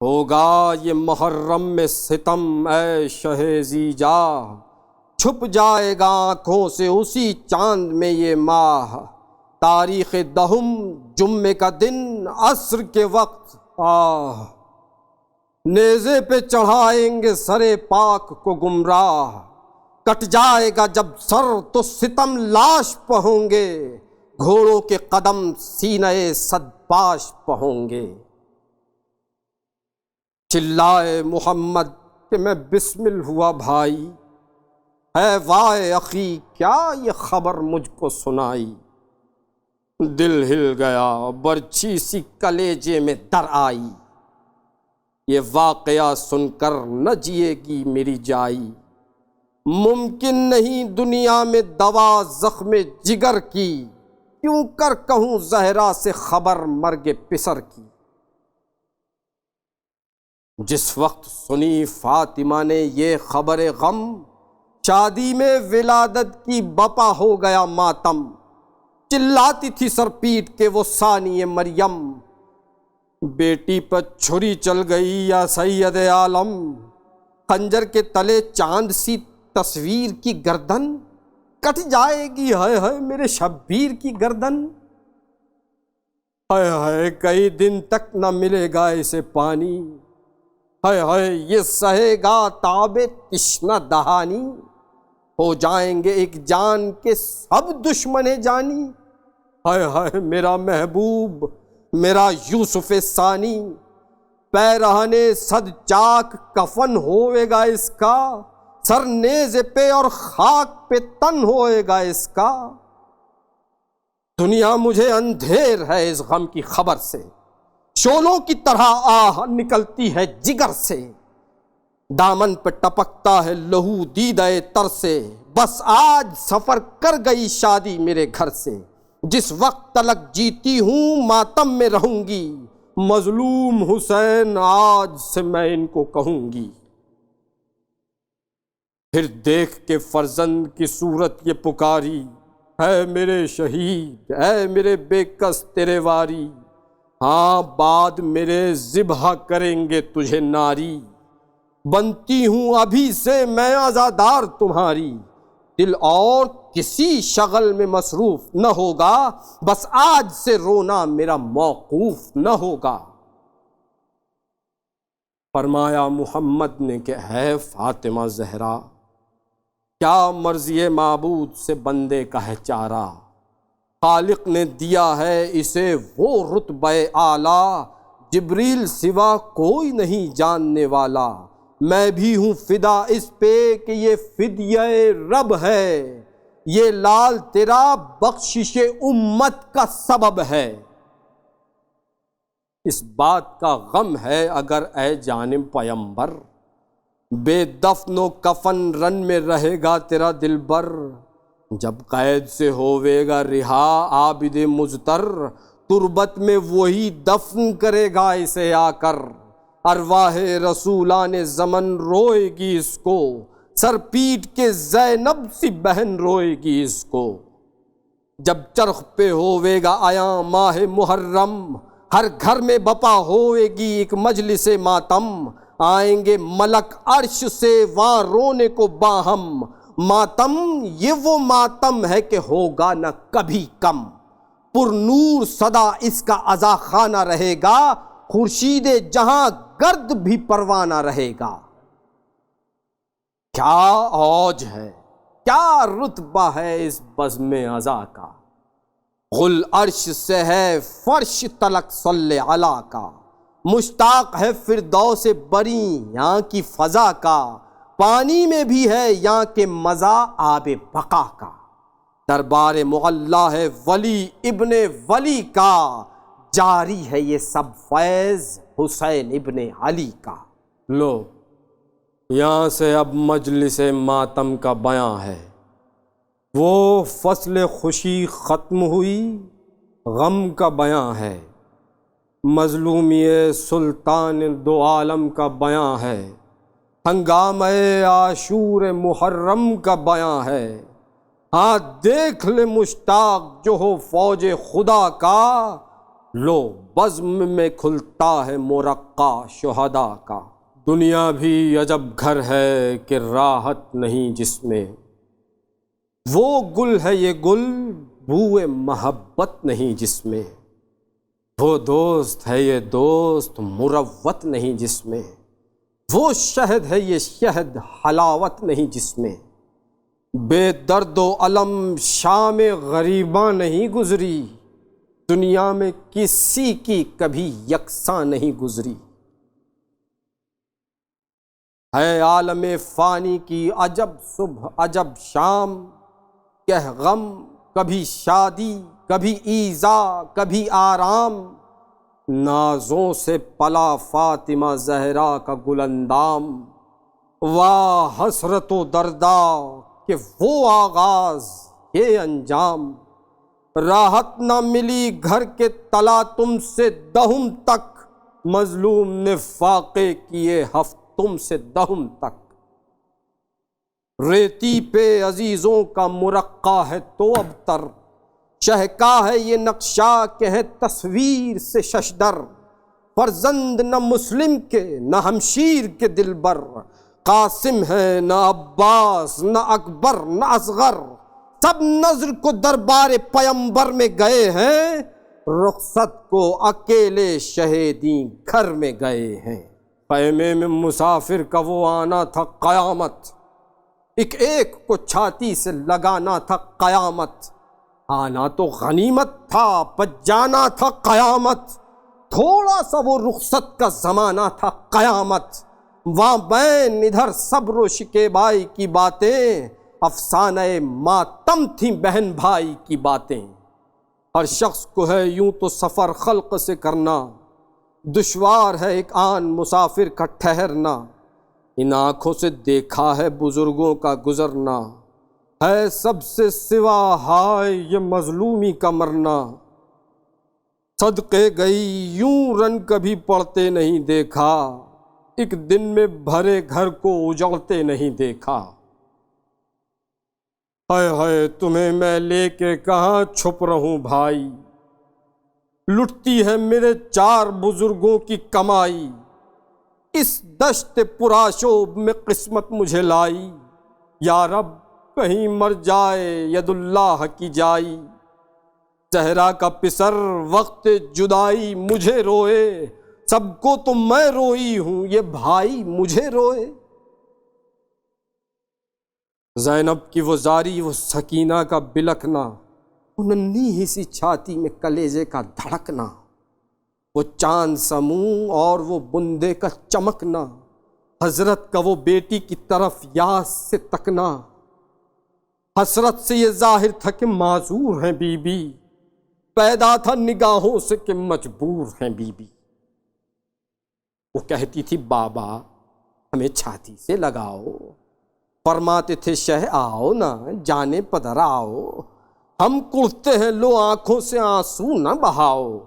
ہوگا یہ محرم میں ستم اے شہ زیجا، چھپ جائے گا آنکھوں سے اسی چاند میں یہ ماہ، تاریخ دہم جمعے کا دن عصر کے وقت آہ، نیزے پہ چڑھائیں گے سرے پاک کو گمراہ، کٹ جائے گا جب سر تو ستم لاش پہ ہوں گے، گھوڑوں کے قدم سینہ صد پاش پہ ہوں گے۔ چلائے محمد کہ میں بسمل ہوا بھائی، اے وائے اخی کیا یہ خبر مجھ کو سنائی، دل ہل گیا برچھی سی کلیجے میں در آئی، یہ واقعہ سن کر نہ جیے گی میری جائی، ممکن نہیں دنیا میں دوا زخم جگر کی، کیوں کر کہوں زہرا سے خبر مرگ پسر کی۔ جس وقت سنی فاطمہ نے یہ خبر غم، شادی میں ولادت کی بپا ہو گیا ماتم، چلاتی تھی سر پیٹ کے وہ ثانی مریم، بیٹی پر چھری چل گئی یا سید عالم، خنجر کے تلے چاند سی تصویر کی گردن، کٹ جائے گی ہائے ہائے میرے شبیر کی گردن، ہائے ہائے کئی دن تک نہ ملے گا اسے پانی، ہائے ہائے یہ سہے گا تاب تشنہ دہانی، ہو جائیں گے ایک جان کے سب دشمن جانی، ہائے ہائے میرا محبوب میرا یوسف ثانی، پیرہن صد چاک کفن ہوئے گا اس کا، سر نیز پہ اور خاک پہ تن ہوئے گا اس کا، دنیا مجھے اندھیر ہے اس غم کی خبر سے، شولوں کی طرح آہ نکلتی ہے جگر سے، دامن پہ ٹپکتا ہے لہو دیدہ تر سے، بس آج سفر کر گئی شادی میرے گھر سے، جس وقت تلک جیتی ہوں ماتم میں رہوں گی، مظلوم حسین آج سے میں ان کو کہوں گی۔ پھر دیکھ کے فرزند کی صورت یہ پکاری، اے میرے شہید اے میرے بے کس تیرے واری، ہاں بعد میرے ذبح کریں گے تجھے ناری، بنتی ہوں ابھی سے میں عزادار تمہاری، دل اور کسی شغل میں مصروف نہ ہوگا، بس آج سے رونا میرا موقوف نہ ہوگا۔ فرمایا محمد نے کہ ہے فاطمہ زہرا، کیا مرضی معبود سے بندے کا ہے چارہ، خالق نے دیا ہے اسے وہ رتبہ اعلیٰ، جبریل سوا کوئی نہیں جاننے والا، میں بھی ہوں فدا اس پہ کہ یہ فدیہ رب ہے، یہ لال تیرا بخشش امت کا سبب ہے، اس بات کا غم ہے اگر اے جانم پیمبر، بے دفن و کفن رن میں رہے گا تیرا دلبر، جب قید سے ہوئے گا رہا عابد مضطر، تربت میں وہی دفن کرے گا اسے آ کر، ارواح رسولان زمن روئے گی اس کو، سر پیٹ کے زینب سی بہن روئے گی اس کو، جب چرخ پہ ہوئے گا آیا ماہ محرم، ہر گھر میں بپا ہوئے گی ایک مجلس ماتم، آئیں گے ملک عرش سے وہاں رونے کو باہم، ماتم یہ وہ ماتم ہے کہ ہوگا نہ کبھی کم، پر نور صدا اس کا عزا خانہ رہے گا، خورشید جہاں گرد بھی پروانہ رہے گا۔ کیا اوج ہے کیا رتبہ ہے اس بزم عزا کا، غل عرش سے ہے فرش تلک صلی علی کا، مشتاق ہے فردوس بری یہاں کی فضا کا، پانی میں بھی ہے یہاں کے مزہ آب بقا کا، دربار معلیٰ ہے ولی ابن ولی کا، جاری ہے یہ سب فیض حسین ابن علی کا۔ لو یہاں سے اب مجلس ماتم کا بیان ہے، وہ فصل خوشی ختم ہوئی غم کا بیان ہے، مظلومی سلطان دو عالم کا بیان ہے، ہنگامہ عاشور محرم کا بیان ہے، ہاں دیکھ لے مشتاق جو ہو فوج خدا کا، لو بزم میں کھلتا ہے مرقع شہداء کا، دنیا بھی عجب گھر ہے کہ راحت نہیں جس میں، وہ گل ہے یہ گل بوئے محبت نہیں جس میں، وہ دوست ہے یہ دوست مروت نہیں جس میں، وہ شہد ہے یہ شہد حلاوت نہیں جس میں، بے درد و علم شام غریباں نہیں گزری، دنیا میں کسی کی کبھی یکساں نہیں گزری، ہے عالم فانی کی عجب صبح عجب شام، کہ غم کبھی شادی کبھی ایذا کبھی آرام، نازوں سے پلا فاطمہ زہرا کا گل اندام، واہ حسرت و دردا کہ وہ آغاز یہ انجام، راحت نہ ملی گھر کے تلاتم سے دہم تک، مظلوم نے فاقے کیے ہفتم سے دہم تک، ریتی پہ عزیزوں کا مرقع ہے تو اب تر، شہکا ہے یہ نقشہ کہ ہے تصویر سے ششدر، فرزند نہ مسلم کے نہ ہمشیر کے دلبر، قاسم ہے نہ عباس نہ اکبر نہ اصغر، سب نظر کو دربار پیمبر میں گئے ہیں، رخصت کو اکیلے شہیدیں گھر میں گئے ہیں، خیمے میں مسافر کا وہ آنا تھا قیامت، ایک ایک کو چھاتی سے لگانا تھا قیامت، آنا تو غنیمت تھا پر جانا تھا قیامت، تھوڑا سا وہ رخصت کا زمانہ تھا قیامت، وہاں بین ادھر صبر و شکیبائی کی باتیں، افسانہ ماتم تھیں بہن بھائی کی باتیں، ہر شخص کو ہے یوں تو سفر خلق سے کرنا، دشوار ہے ایک آن مسافر کا ٹھہرنا، ان آنکھوں سے دیکھا ہے بزرگوں کا گزرنا، ہے سب سے سوا ہائے یہ مظلومی کا مرنا، صدقے گئی یوں رن کبھی پڑتے نہیں دیکھا، ایک دن میں بھرے گھر کو اجڑتے نہیں دیکھا، ہائے ہائے تمہیں میں لے کے کہاں چھپ رہوں بھائی، لٹتی ہے میرے چار بزرگوں کی کمائی، اس دشت پرآشوب میں قسمت مجھے لائی، یا رب کہیں مر جائے ید اللہ کی جائی، زہرا کا پسر وقت جدائی مجھے روئے، سب کو تو میں روئی ہوں یہ بھائی مجھے روئے، زینب کی وہ زاری وہ سکینہ کا بلکنا، وہ ننھی ہی سی چھاتی میں کلیجے کا دھڑکنا، وہ چاند سا منہ اور وہ بندے کا چمکنا، حضرت کا وہ بیٹی کی طرف یاس سے تکنا، حسرت سے یہ ظاہر تھا کہ معذور ہیں بی بی، پیدا تھا نگاہوں سے کہ مجبور ہیں بی بی، وہ کہتی تھی بابا ہمیں چھاتی سے لگاؤ، فرماتے تھے شہ آؤ نہ جانے پدر آؤ، ہم کڑتے ہیں لو آنکھوں سے آنسو نہ بہاؤ،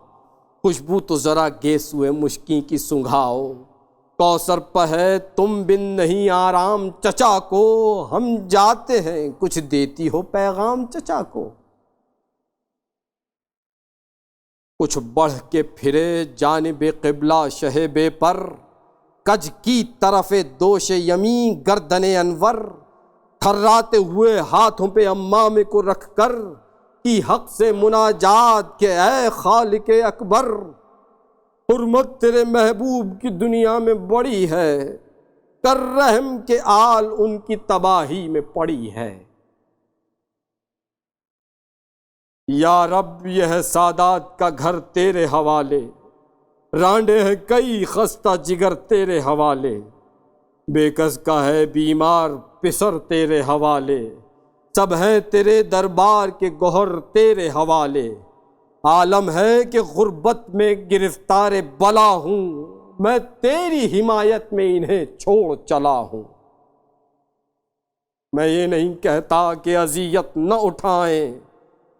خوشبو تو ذرا گیسوئے مشکی کی سنگھاؤ، کوثر پہ ہے تم بن نہیں آرام چچا کو، ہم جاتے ہیں کچھ دیتی ہو پیغام چچا کو، کچھ بڑھ کے پھرے جانب قبلہ شہ بے پر، کج کی طرف دوش یمیں گردن انور، تھراتے ہوئے ہاتھوں پہ امامے کو رکھ کر کی حق سے مناجات کہ اے خالق اکبر، حرمت تیرے محبوب کی دنیا میں بڑی ہے، کر رحم کے آل ان کی تباہی میں پڑی ہے، یا رب یہ ہے سادات کا گھر تیرے حوالے، رانڈے ہیں کئی خستہ جگر تیرے حوالے، بے کس کا ہے بیمار پسر تیرے حوالے، سب ہیں تیرے دربار کے گوہر تیرے حوالے، عالم ہے کہ غربت میں گرفتار بلا ہوں، میں تیری حمایت میں انہیں چھوڑ چلا ہوں، میں یہ نہیں کہتا کہ اذیت نہ اٹھائیں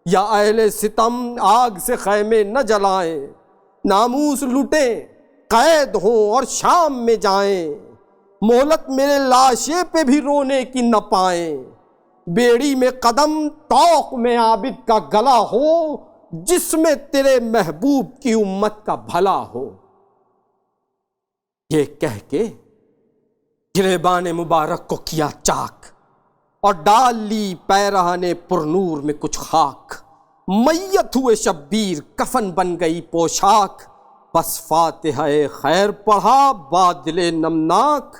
یا اہل ستم آگ سے خیمے نہ جلائیں، ناموس لٹیں قید ہوں اور شام میں جائیں، مہلت میرے لاشے پہ بھی رونے کی نہ پائیں، بیڑی میں قدم طوق میں عابد کا گلا ہو، جس میں تیرے محبوب کی امت کا بھلا ہو۔ یہ کہہ کے گریبان مبارک کو کیا چاک اور ڈال لی پیرہن پر نور میں کچھ خاک۔ میت ہوئے شبیر کفن بن گئی پوشاک، بس فاتحہ خیر پڑھا بادل نمناک۔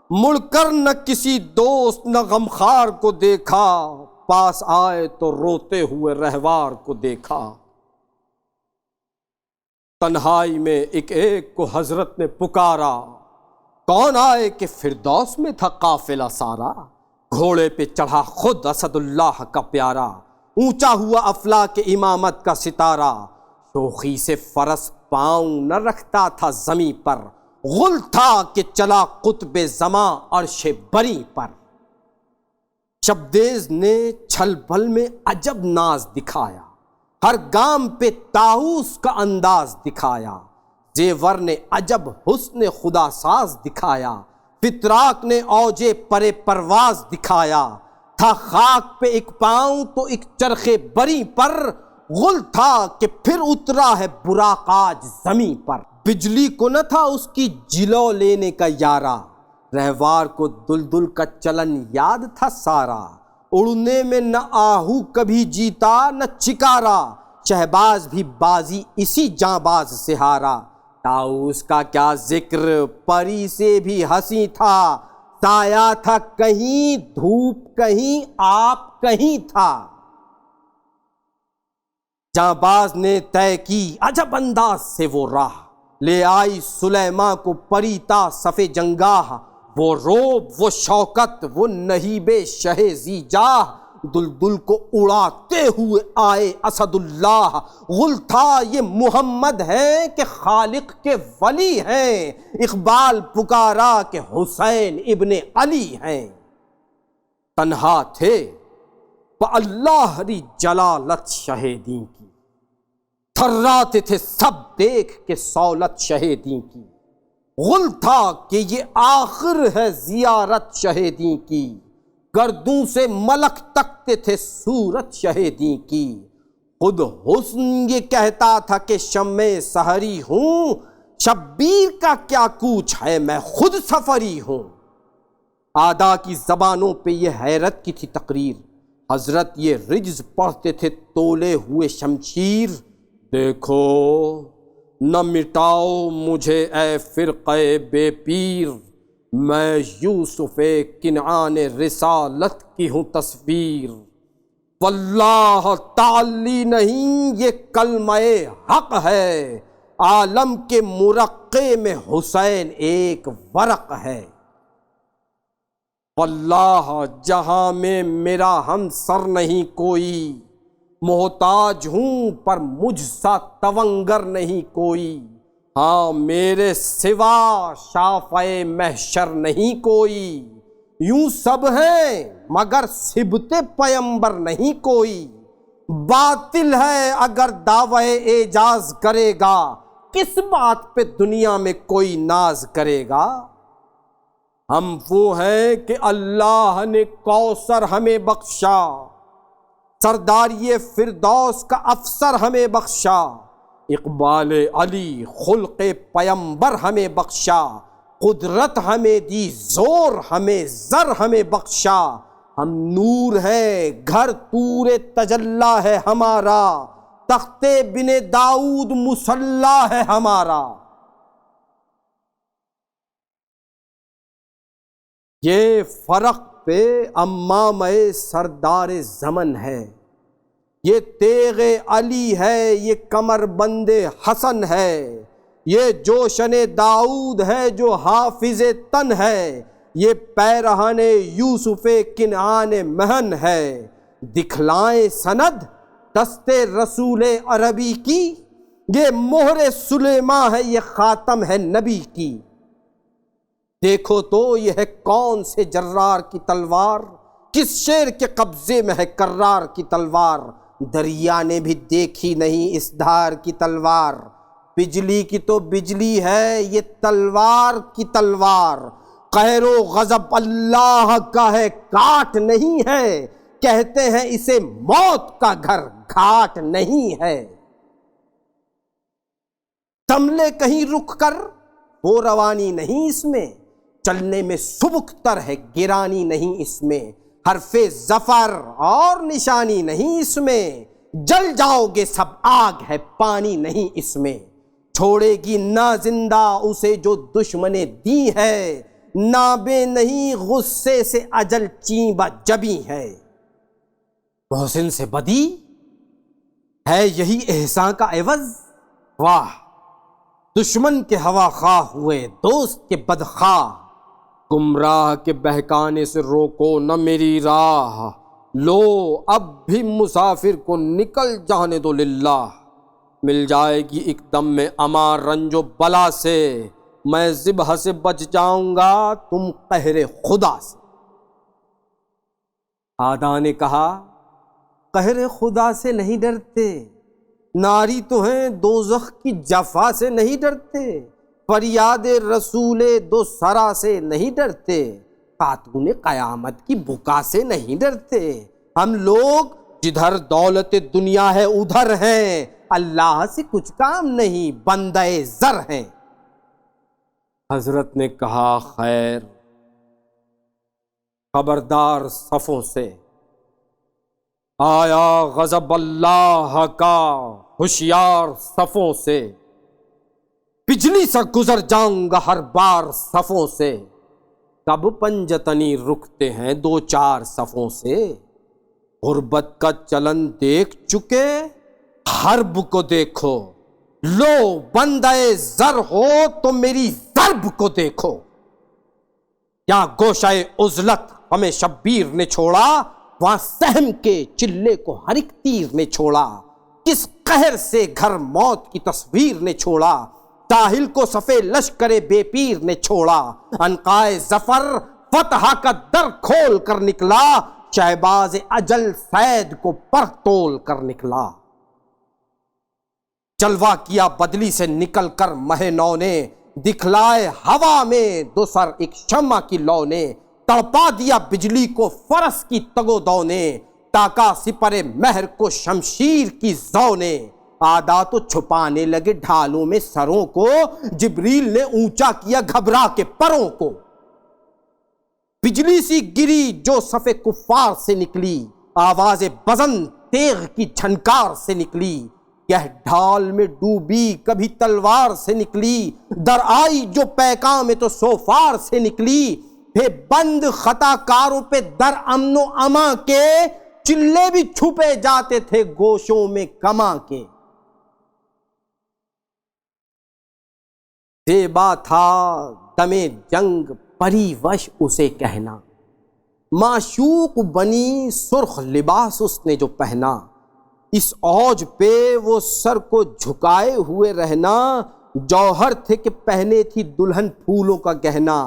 مڑ کر نہ کسی دوست نہ غمخوار کو دیکھا، پاس آئے تو روتے ہوئے رہوار کو دیکھا۔ تنہائی میں ایک ایک کو حضرت نے پکارا، کون آئے کہ فردوس میں تھا قافلہ سارا۔ گھوڑے پہ چڑھا خود اسد اللہ کا پیارا، اونچا ہوا افلاک امامت کا ستارہ۔ شوخی سے فرس پاؤں نہ رکھتا تھا زمیں پر، غل تھا کہ چلا قطب زماں عرش بری پر۔ شبدیز نے چھل بل میں عجب ناز دکھایا، ہر گام پہ طاؤس کا انداز دکھایا۔ زیور نے عجب حسن خدا ساز دکھایا، فتراک نے اوج پرے پرواز دکھایا۔ تھا خاک پہ ایک پاؤں تو ایک چرخ بری پر، غل تھا کہ پھر اترا ہے براق آج زمیں پر۔ بجلی کو نہ تھا اس کی جلو لینے کا یارہ، رہوار کو دلدل کا چلن یاد تھا سارا۔ اڑنے میں نہ آہو کبھی جیتا نہ چکارا، شہباز بھی بازی اسی جانباز سے ہارا۔ طاؤس کا کیا ذکر پری سے بھی ہنسی تھا، سایہ تھا کہیں دھوپ کہیں آپ کہیں تھا۔ جانباز نے طے کی عجب انداز سے وہ راہ، لے آئی سلیماں کو پریتا صف جنگاہ۔ وہ روب وہ شوکت وہ نہیب شہ ذی جاہ، دلدل کو اڑاتے ہوئے آئے اسد اللہ۔ غل تھا یہ محمد ہے کہ خالق کے ولی ہیں، اقبال پکارا کہ حسین ابن علی ہیں۔ تنہا تھے اللہ ری جلالت شہیدی کی، تھراتے تھے سب دیکھ کے سولت شہیدی کی۔ غل تھا کہ یہ آخر ہے زیارت شہیدی کی، گردوں سے ملک تکتے تھے صورت شہیدی کی۔ خود حسن یہ کہتا تھا کہ شمع سحری ہوں، شبیر کا کیا کوچ ہے میں خود سفری ہوں۔ آدھا کی زبانوں پہ یہ حیرت کی تھی تقریر، حضرت یہ رجز پڑھتے تھے تولے ہوئے شمشیر۔ دیکھو نہ مٹاؤ مجھے اے فرقے بے پیر، میں یوسف کنعان رسالت کی ہوں تصویر۔ واللہ تعالی نہیں یہ کلمہ حق ہے، عالم کے مرقع میں حسین ایک ورق ہے۔ واللہ جہاں میں میرا ہم سر نہیں کوئی، محتاج ہوں پر مجھ سا تونگر نہیں کوئی۔ ہاں میرے سوا شافع محشر نہیں کوئی، یوں سب ہیں مگر صبت پیمبر نہیں کوئی۔ باطل ہے اگر دعوی اعجاز کرے گا، کس بات پہ دنیا میں کوئی ناز کرے گا۔ ہم وہ ہیں کہ اللہ نے کوثر ہمیں بخشا، سرداری فردوس کا افسر ہمیں بخشا۔ اقبال علی خلق پیمبر ہمیں بخشا، قدرت ہمیں دی زور ہمیں زر ہمیں بخشا۔ ہم نور ہے گھر طور تجلی ہے ہمارا، تخت بن داؤد مصلی ہے ہمارا۔ یہ فرق پہ امامہ سردار زمن ہے، یہ تیغ علی ہے یہ کمر بند حسن ہے، یہ جوشن داؤد ہے جو حافظ تن ہے، یہ پیرہن یوسف کنعان مہن ہے۔ دکھلائیں سند دست رسول عربی کی، یہ مہر سلیماں ہے یہ خاتم ہے نبی کی۔ دیکھو تو یہ ہے کون سے جرار کی تلوار، کس شیر کے قبضے میں ہے کرار کی تلوار۔ دریا نے بھی دیکھی نہیں اس دھار کی تلوار، بجلی کی تو بجلی ہے یہ تلوار کی تلوار۔ قہر و غضب اللہ کا ہے کاٹ نہیں ہے، کہتے ہیں اسے موت کا گھر گھاٹ نہیں ہے۔ تملے کہیں رک کر وہ روانی نہیں اس میں، چلنے میں سبک تر ہے گرانی نہیں اس میں، حرف ظفر اور نشانی نہیں اس میں، جل جاؤ گے سب آگ ہے پانی نہیں اس میں، چھوڑے گی نہ زندہ اسے جو دشمنیں دی ہے، نابے نہیں غصے سے اجل چیبا جبی ہے۔ محسن سے بدی ہے یہی احسان کا عوض، واہ دشمن کے ہوا خواہ ہوئے دوست کے بدخواہ، گمراہ کے بہکانے سے روکو نہ میری راہ، لو اب بھی مسافر کو نکل جانے دو للہ، مل جائے گی ایک دم میں اما رنج و بلا سے، میں ذبح سے بچ جاؤں گا تم قہر خدا سے۔ آدھا نے کہا قہر خدا سے نہیں ڈرتے، ناری تو ہیں دوزخ کی جفا سے نہیں ڈرتے، فریاد رسول دو سرا سے نہیں ڈرتے، خاتون قیامت کی بکا سے نہیں ڈرتے، ہم لوگ جدھر دولت دنیا ہے ادھر ہیں، اللہ سے کچھ کام نہیں بندہ زر ہیں۔ حضرت نے کہا خیر خبردار صفوں سے، آیا غضب اللہ کا ہوشیار صفوں سے، بجلی سا گزر جاؤں گا ہر بار صفوں سے، کب پنجتنی رکتے ہیں دو چار صفوں سے، غربت کا چلن دیکھ چکے حرب کو دیکھو، لو بندہ زر ہو تو میری ضرب کو دیکھو، کیا گوشہ عزلت ہمیں شبیر نے چھوڑا، وہاں سہم کے چلے کو ہر ایک تیر نے چھوڑا، کس قہر سے گھر موت کی تصویر نے چھوڑا، ساحل کو صفے لشکر بے پیر نے چھوڑا، عنقائے ظفر فتح کا در کھول کر نکلا، شہباز اجل سید کو پر تول کر نکلا، جلوہ کیا بدلی سے نکل کر مہ نو نے، دکھلائے ہوا میں دو سر ایک شمع کی لو نے، تڑپا دیا بجلی کو فرس کی تگو دو نے، تاکا سپر مہر کو شمشیر کی زو نے، آدھا تو چھپانے لگے ڈھالوں میں سروں کو، جبریل نے اونچا کیا گھبرا کے پروں کو، بجلی سی گری جو صف کفار سے نکلی، آواز بزن تیغ کی جھنکار سے نکلی، یہ ڈھال میں ڈوبی کبھی تلوار سے نکلی، در آئی جو پیکام تو سوفار سے نکلی، تھے بند خطا کاروں پہ در امن و اما کے، چلے بھی چھپے جاتے تھے گوشوں میں کما کے، زیبا تھا دم جنگ پری وش اسے کہنا، معشوق بنی سرخ لباس اس نے جو پہنا، اس اوج پہ وہ سر کو جھکائے ہوئے رہنا، جوہر تھے کہ پہنے تھی دلہن پھولوں کا گہنا،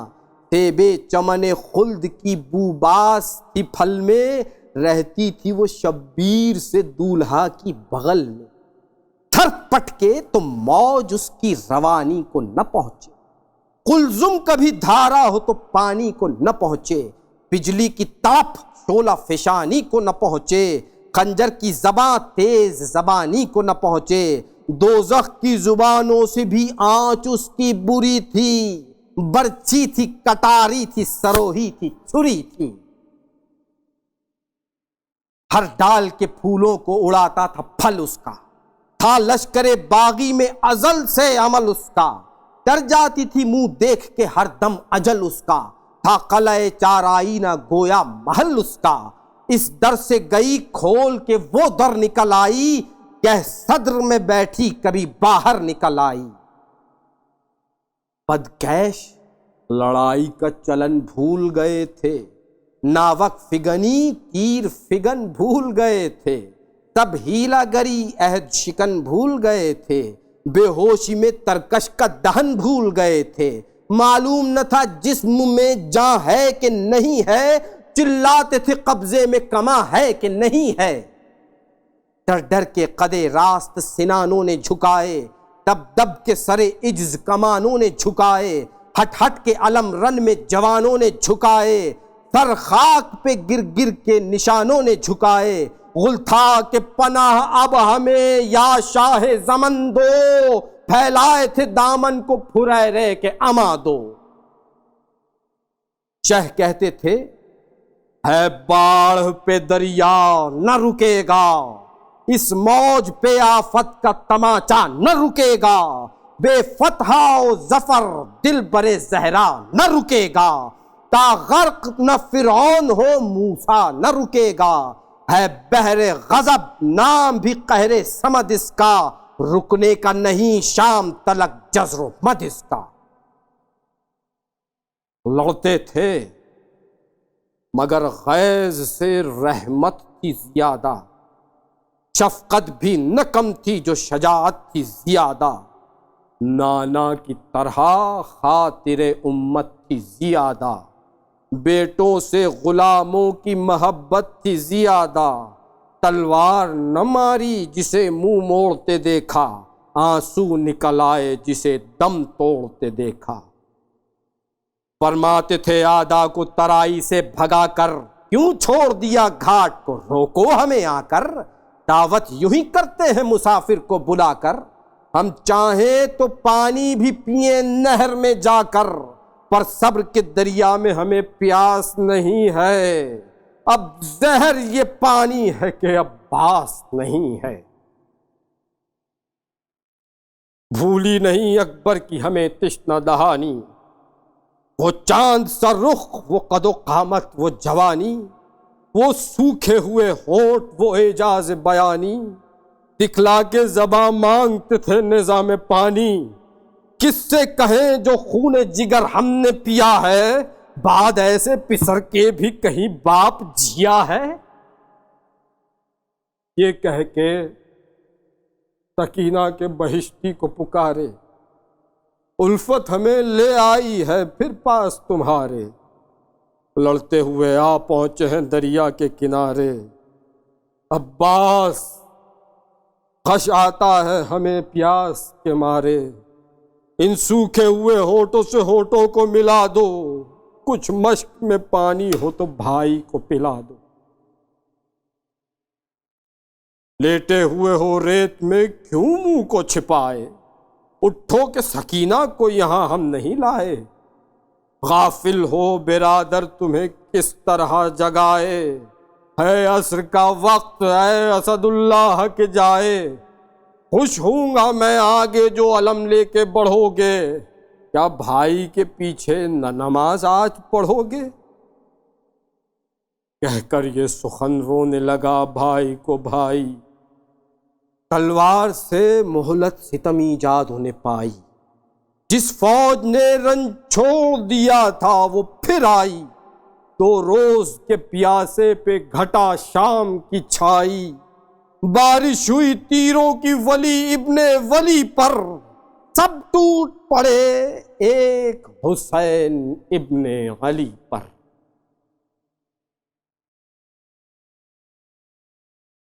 سیبے چمن خلد کی بوباس تھی پھل میں، رہتی تھی وہ شبیر سے دولہا کی بغل میں، تھر پٹ کے تو موج اس کی روانی کو نہ پہنچے، قلزم کبھی دھارا ہو تو پانی کو نہ پہنچے، بجلی کی تڑپ شعلہ فشانی کو نہ پہنچے، خنجر کی زباں تیز زبانی کو نہ پہنچے، دوزخ کی زبانوں سے بھی آنچ اس کی بری تھی، برچھی تھی کٹاری تھی سروہی تھی چھری تھی، ہر ڈال کے پھولوں کو اڑاتا تھا پھل اس کا، تھا لشکر باغی میں ازل سے عمل اس کا، ڈر جاتی تھی منہ دیکھ کے ہر دم اجل اس کا، تھا قلعہ چارآئینہ گویا محل اس کا، اس در سے گئی کھول کے وہ در نکل آئی، کہ صدر میں بیٹھی کبھی باہر نکل آئی، بدکیش لڑائی کا چلن بھول گئے تھے، ناوک فگنی تیر فگن بھول گئے تھے، تب ہیلا گری عہد شکن بھول گئے تھے، بے ہوشی میں ترکش کا دہن بھول گئے تھے، معلوم نہ تھا جسم میں جاں ہے کہ نہیں ہے، چلاتے تھے قبضے میں کما ہے کہ نہیں ہے، ڈر ڈر کے قدے راست سنانوں نے جھکائے، دب دب کے سرے عجز کمانوں نے جھکائے، ہٹ ہٹ کے علم رن میں جوانوں نے جھکائے، سر خاک پہ گر گر کے نشانوں نے جھکائے، غل تھا کہ پناہ اب ہمیں یا شاہ زمن دو، پھیلائے تھے دامن کو پھریرے کے اما دو۔ شہ کہتے تھے ہے باڑھ پہ دریا نہ رکے گا، اس موج پہ آفت کا تماچا نہ رکے گا، بے فتح و ظفر دل برے زہرا نہ رکے گا، تا غرق نہ فرعون ہو موسیٰ نہ رکے گا، ہے بحر غضب نام بھی قہر سمد اس کا، رکنے کا نہیں شام تلک جزر و مد اس کا۔ لڑتے تھے مگر غیظ سے رحمت تھی زیادہ، شفقت بھی نہ کم تھی جو شجاعت تھی زیادہ، نانا کی طرح خاطر امت تھی زیادہ، بیٹوں سے غلاموں کی محبت تھی زیادہ، تلوار نہ ماری جسے منہ موڑتے دیکھا، آنسو نکل آئے جسے دم توڑتے دیکھا۔ فرماتے تھے آدھا کو ترائی سے بھگا کر، کیوں چھوڑ دیا گھاٹ کو، روکو ہمیں آ کر، دعوت یوں ہی کرتے ہیں مسافر کو بلا کر، ہم چاہیں تو پانی بھی پئیں نہر میں جا کر، پر صبر کے دریا میں ہمیں پیاس نہیں ہے، اب زہر یہ پانی ہے کہ اب باس نہیں ہے۔ بھولی نہیں اکبر کی ہمیں تشنہ دہانی، وہ چاند سا رخ، وہ قد و قامت، وہ جوانی، وہ سوکھے ہوئے ہونٹ، وہ اعجاز بیانی، دکھلا کے زباں مانگتے تھے نظام پانی، کس سے کہیں جو خون جگر ہم نے پیا ہے، بعد ایسے پسر کے بھی کہیں باپ جیا ہے۔ یہ کہہ کے سکینہ کے بہشتی کو پکارے، الفت ہمیں لے آئی ہے پھر پاس تمہارے، لڑتے ہوئے آ پہنچے ہیں دریا کے کنارے، عباس خش آتا ہے ہمیں پیاس کے مارے، ان سوکھے ہوئے ہونٹوں سے ہونٹوں کو ملا دو، کچھ مشک میں پانی ہو تو بھائی کو پلا دو۔ لیٹے ہوئے ہو ریت میں کیوں منہ کو چھپائے، اٹھو کہ سکینہ کو یہاں ہم نہیں لائے، غافل ہو برادر تمہیں کس طرح جگائے، ہے عصر کا وقت ہے اسد اللہ کے جائے، خوش ہوں گا میں آگے جو علم لے کے بڑھو گے، کیا بھائی کے پیچھے نہ نماز آج پڑھو گے؟ کہہ کر یہ سخن رونے لگا بھائی کو بھائی، تلوار سے مہلت ستم ایجاد ہونے پائی، جس فوج نے رنج چھوڑ دیا تھا وہ پھر آئی، 2 روز کے پیاسے پہ گھٹا شام کی چھائی، بارش ہوئی تیروں کی ولی ابن ولی پر، سب ٹوٹ پڑے ایک حسین ابن علی پر۔